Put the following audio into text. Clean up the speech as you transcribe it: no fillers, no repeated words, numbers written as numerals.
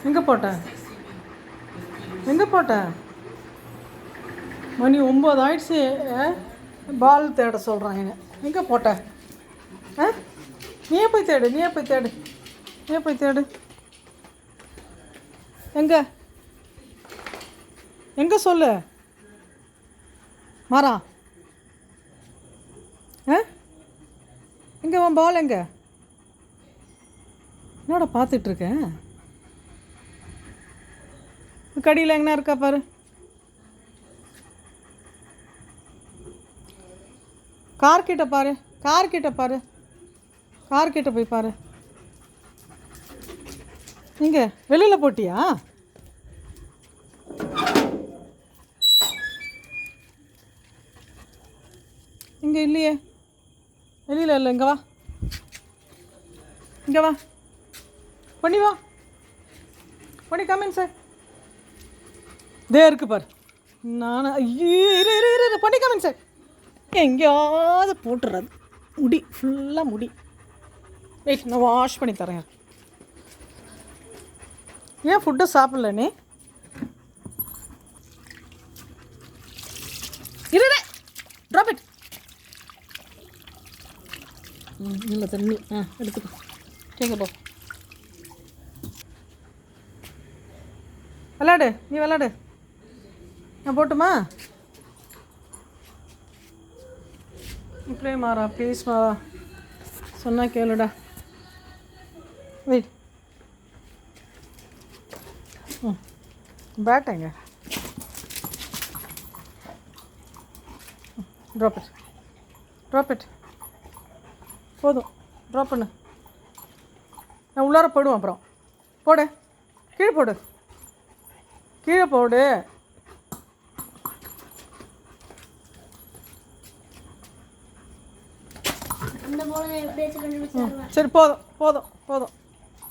எங்கே போட்ட எங்கே போட்ட? மணி 9 ஆயிடுச்சு. பால் தேட சொல்கிறான் என்ன. எங்கே போட்ட? நீயே போய் தேடு, நீயே போய் தேடு, நீயே போய் தேடு. எங்கே எங்கே சொல்லு மாறா. எங்கே உன் பால் எங்கே? என்னோட பார்த்துட்ருக்கேன். கடியில் எங்கன்னா இருக்கா பாரு. கார்கிட்ட பாரு, கார்கிட்ட பாரு, கார்கிட்ட போய் பாரு. இங்கே வெளியில் போட்டியா? இங்கே இல்லையே, வெளியில் இல்லை. இங்கே வா, இங்கே வா, பண்ணி வா, பண்ணி கமின் சார். இதே இருக்கு பாரு. நான் இரு பண்ணி கமின் சார். எங்கேயாவது போட்டுறது முடி ஃபுல்லாக முடி. வெயிட், நான் வாஷ் பண்ணி தரேன். ஏன் ஃபுட்டை சாப்பிடல நீ? இரு, ட்ராப் இட். இல்லை தண்ணி எடுத்துக்கோ. கேட்கப்போ, விளாடு, நீ விளாடு. நான் போட்டுமா? இப்படியே மாறா, ப்ளீஸ் மாறா, சொன்னால் கேளுடா. வெயிட், பேட் எங்க? Drop it, drop it. போதும், ட்ராப் பண்ணு. நான் உள்ளார போடுவேன். அப்புறம் போடு, கீழே போடு, கீழே போடு. சரி, போதும் போதும் போதும்.